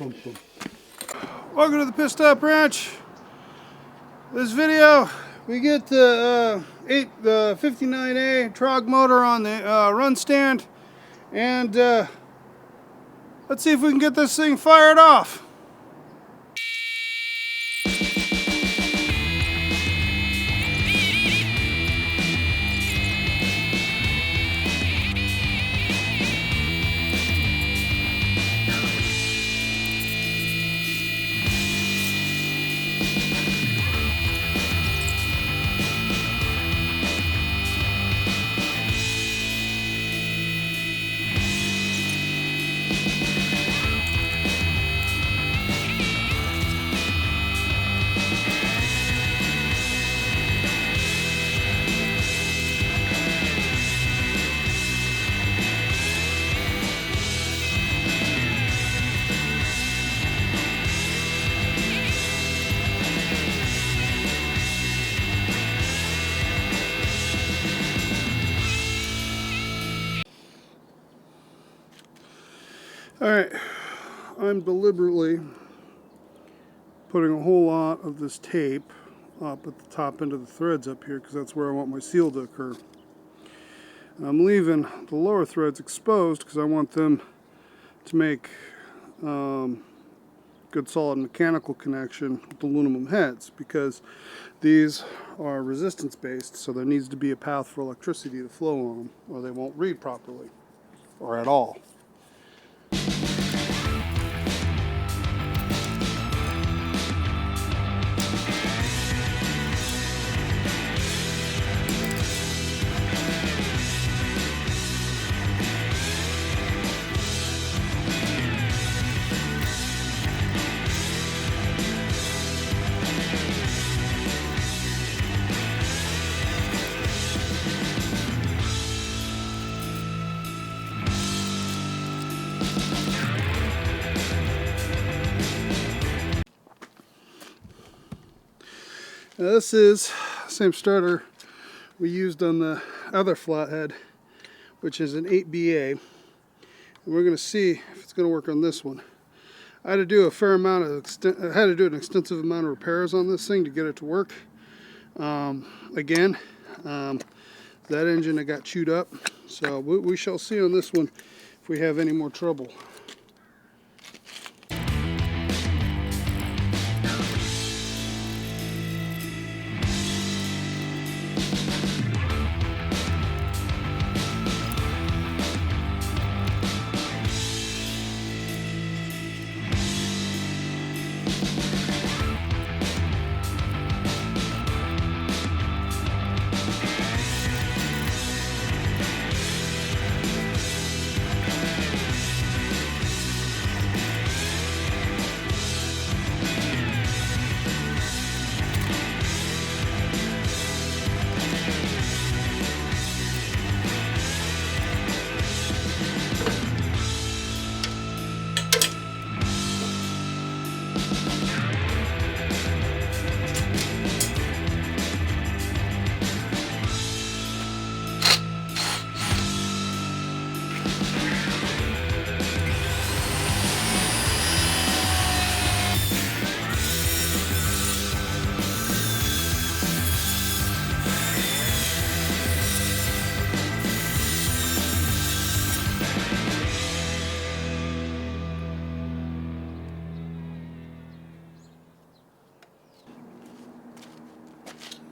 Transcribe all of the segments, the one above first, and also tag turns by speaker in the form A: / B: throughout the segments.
A: Welcome to the Pit Stop Ranch. This video, we get the 59A TROG motor on the run stand, and let's see if we can get this thing fired off. Alright, I'm deliberately putting a whole lot of this tape up at the top end of the threads up here because that's where I want my seal to occur. And I'm leaving the lower threads exposed because I want them to make good solid mechanical connection with the aluminum heads, because these are resistance based, so there needs to be a path for electricity to flow on them or they won't read properly or at all. Now this is the same starter we used on the other flathead, which is an 8BA, and we're going to see if it's going to work on this one. I had to do a fair amount of an extensive amount of repairs on this thing to get it to work. Again, that engine that got chewed up, so we shall see on this one if we have any more trouble.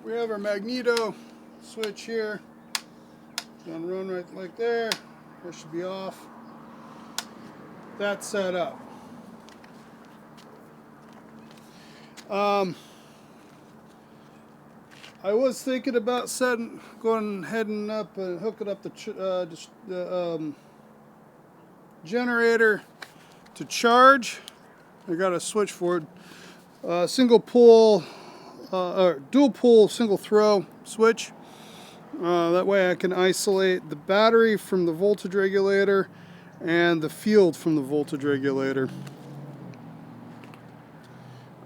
A: We have our magneto switch here. It's gonna run right like there. That should be off. That's set up. I was thinking about going heading up and hooking up the generator to charge. I got a switch for it. Single pull. Or dual pull single throw switch. That way I can isolate the battery from the voltage regulator and the field from the voltage regulator.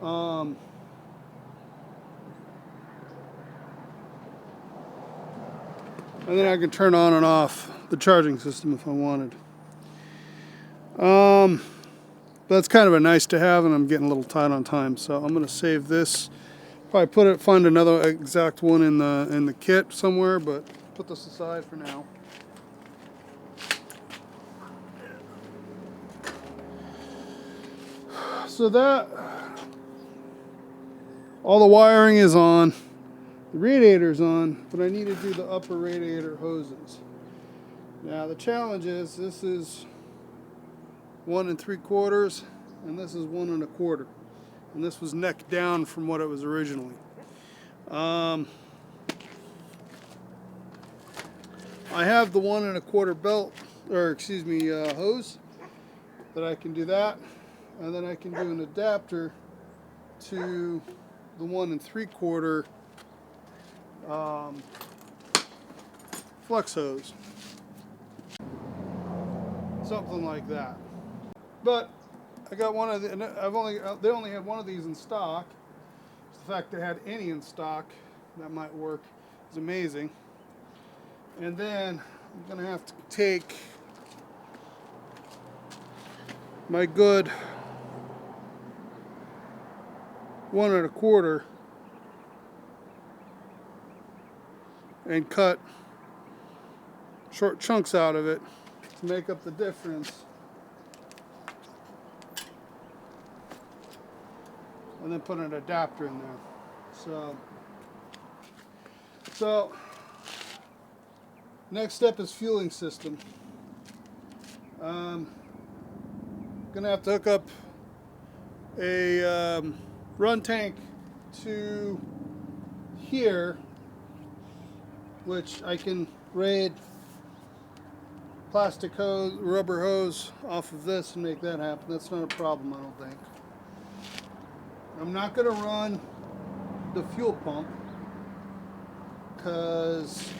A: And then I can turn on and off the charging system if I wanted. But that's kind of a nice to have, and I'm getting a little tight on time, so I'm going to save this. Probably find another exact one in the kit somewhere, but put this aside for now. So that, all the wiring is on, the radiator's on, but I need to do the upper radiator hoses. Now the challenge is, this is 1 3/4, and this is 1 1/4, and this was neck down from what it was originally. I have the 1 1/4 belt, or excuse me, hose, that I can do that. And then I can do an adapter to the 1 3/4 flex hose. Something like that. But I got one of the, they only had one of these in stock. The fact they had any in stock that might work is amazing. And then I'm gonna have to take my good 1 1/4 and cut short chunks out of it to make up the difference, and then put an adapter in there. So next step is fueling system. Gonna have to hook up a run tank to here, which I can raid plastic hose, rubber hose off of this and make that happen. That's not a problem, I don't think. I'm not going to run the fuel pump because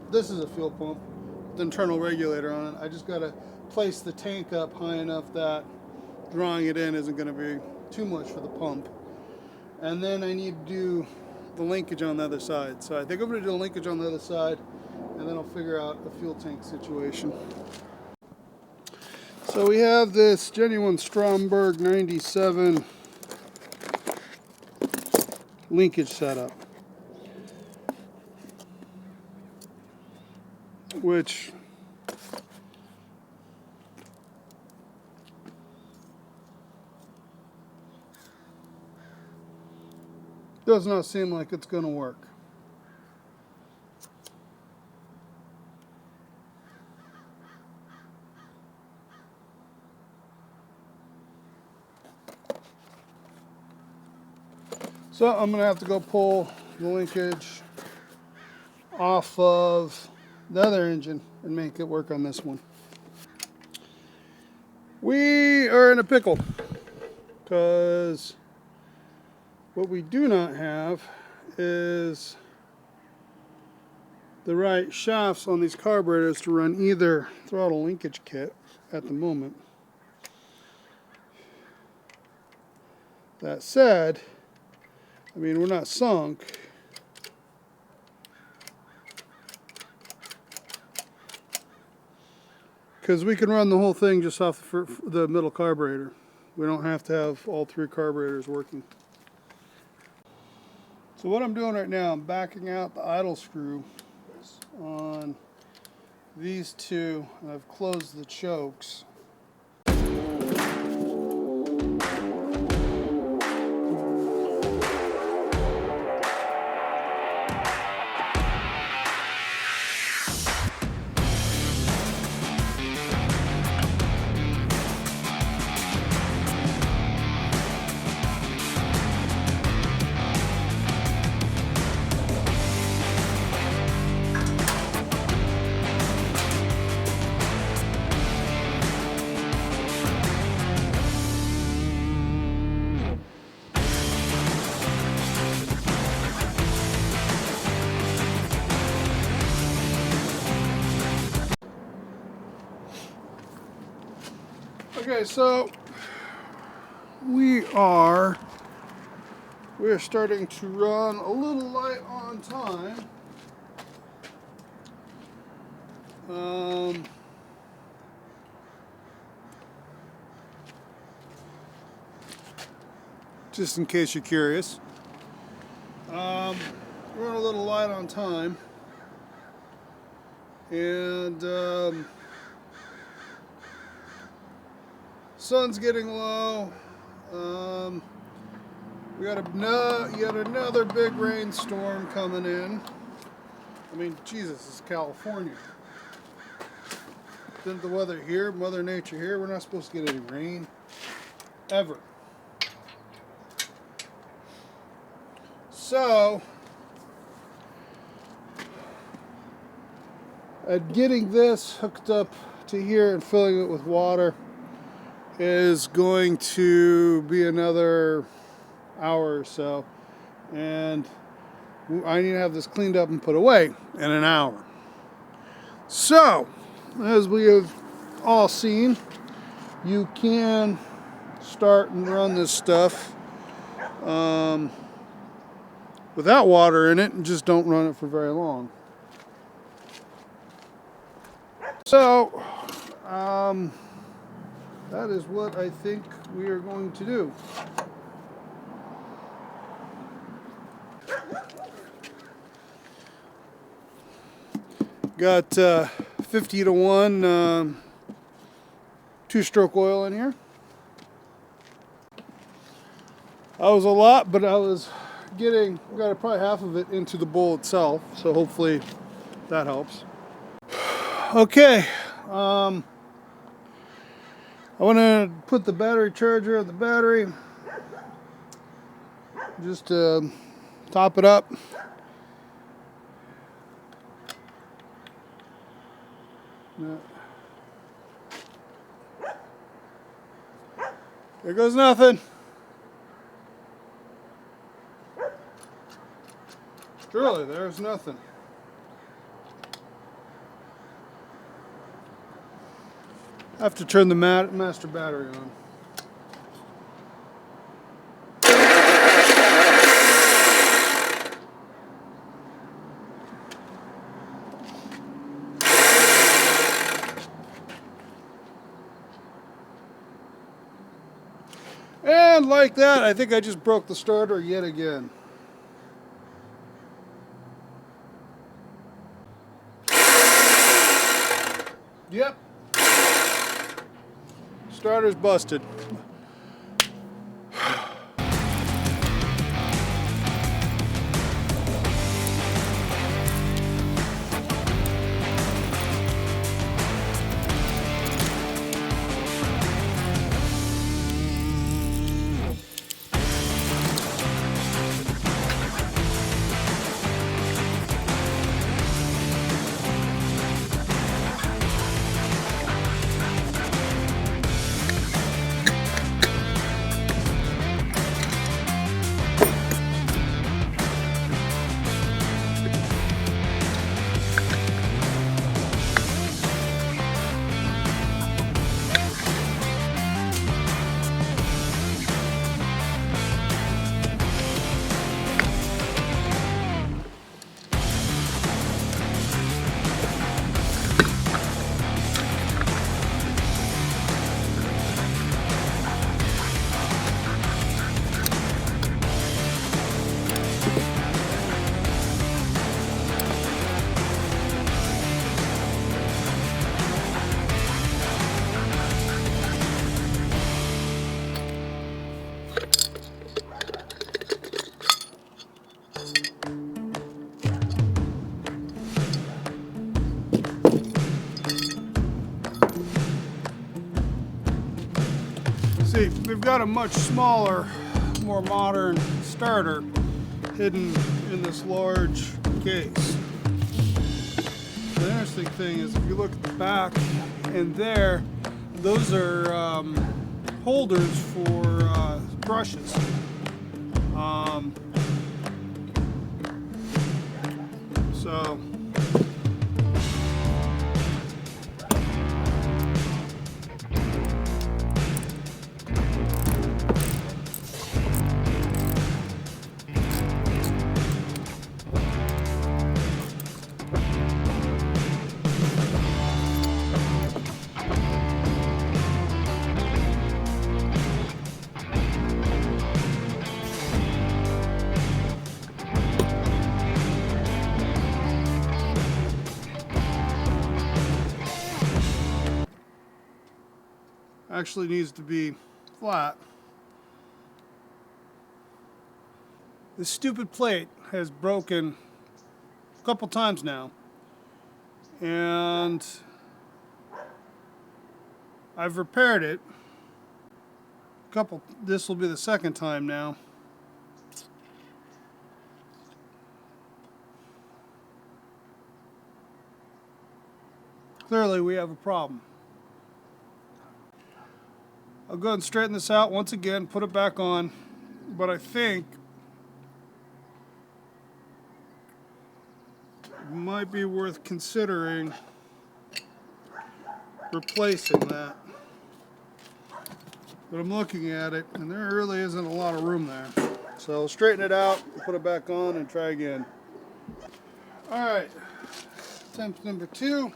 A: this is a fuel pump with internal regulator on it. I just got to place the tank up high enough that drawing it in isn't going to be too much for the pump. And then I need to do the linkage on the other side. So I think I'm going to do the linkage on the other side, and then I'll figure out a fuel tank situation. So we have this genuine Stromberg 97 linkage setup, which does not seem like it's going to work. So I'm going to have to go pull the linkage off of the other engine and make it work on this one. We are in a pickle because what we do not have is the right shafts on these carburetors to run either throttle linkage kit at the moment. That said, I mean, we're not sunk. Because we can run the whole thing just off the middle carburetor. We don't have to have all 3 carburetors working. So what I'm doing right now, I'm backing out the idle screw on these 2, and I've closed the chokes. Okay, so we are starting to run a little light on time. just in case you're curious. We're on a little light on time, and sun's getting low. We got yet another big rainstorm coming in. I mean, Jesus, it's California. Isn't the weather here, Mother Nature here? We're not supposed to get any rain, ever. So, getting this hooked up to here and filling it with water is going to be another hour or so, and I need to have this cleaned up and put away in an hour. So, as we have all seen, you can start and run this stuff without water in it, and just don't run it for very long. So, that is what I think we are going to do. Got 50 to 1 two-stroke oil in here. That was a lot, but got probably half of it into the bowl itself, so hopefully that helps. Okay, I want to put the battery charger on the battery, just to top it up. There goes nothing. Surely there's nothing. I have to turn the master battery on. And like that, I think I just broke the starter yet again. Yep. Starter's busted. See, we've got a much smaller, more modern starter hidden in this large case. The interesting thing is if you look at the back and there, those are holders for brushes. So Actually needs to be flat. This stupid plate has broken a couple times now, and I've repaired it. This will be the second time now. Clearly we have a problem. I'll go ahead and straighten this out once again, put it back on, but I think it might be worth considering replacing that. But I'm looking at it, and there really isn't a lot of room there. So I'll straighten it out, put it back on, and try again. Alright, attempt number 2.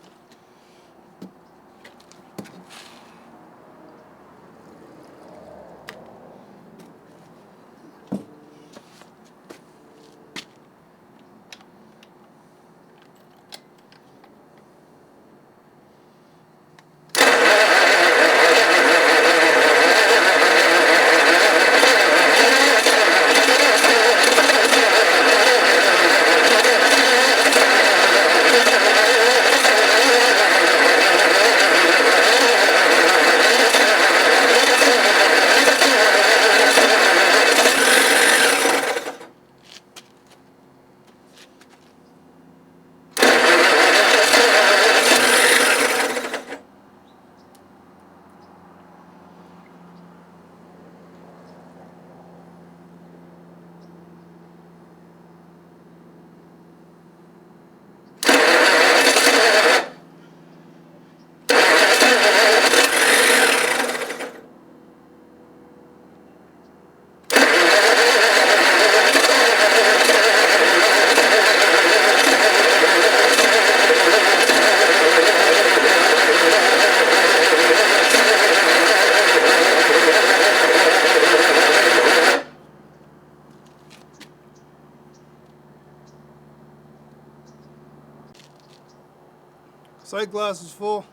A: Sight glass is full.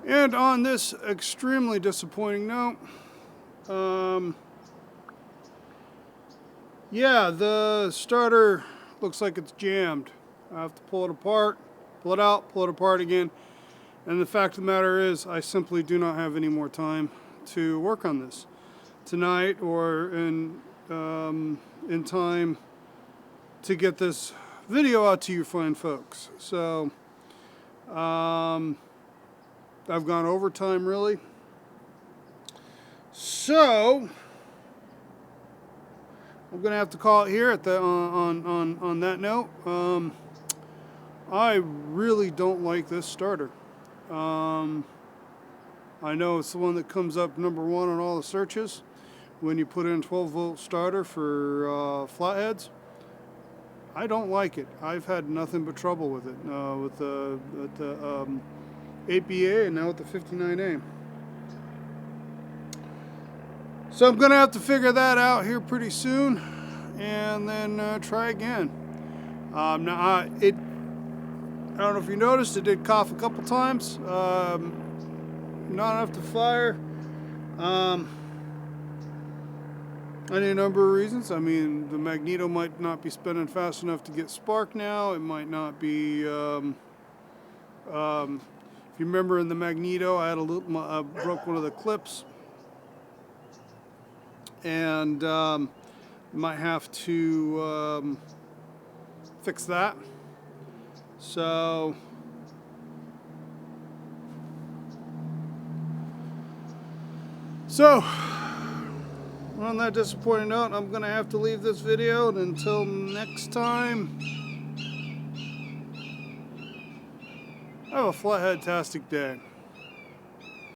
A: And on this extremely disappointing note, yeah, the starter looks like it's jammed. I have to pull it apart, pull it out, pull it apart again. And the fact of the matter is, I simply do not have any more time to work on this tonight or in time to get this video out to you fine folks. So, I've gone overtime really. So I'm gonna have to call it here at the on that note. I really don't like this starter. I know it's the one that comes up #1 on all the searches when you put in 12-volt starter for flatheads. I don't like it. I've had nothing but trouble with it, with the 8BA and now with the 59A. So I'm going to have to figure that out here pretty soon and then try again. I don't know if you noticed, it did cough a couple times. Not enough to fire. Any number of reasons. I mean, the magneto might not be spinning fast enough to get spark now. It might not be... if you remember in the magneto, I had broke one of the clips, and might have to fix that. So on that disappointing note, I'm gonna have to leave this video, and until next time, Have a flathead-tastic day.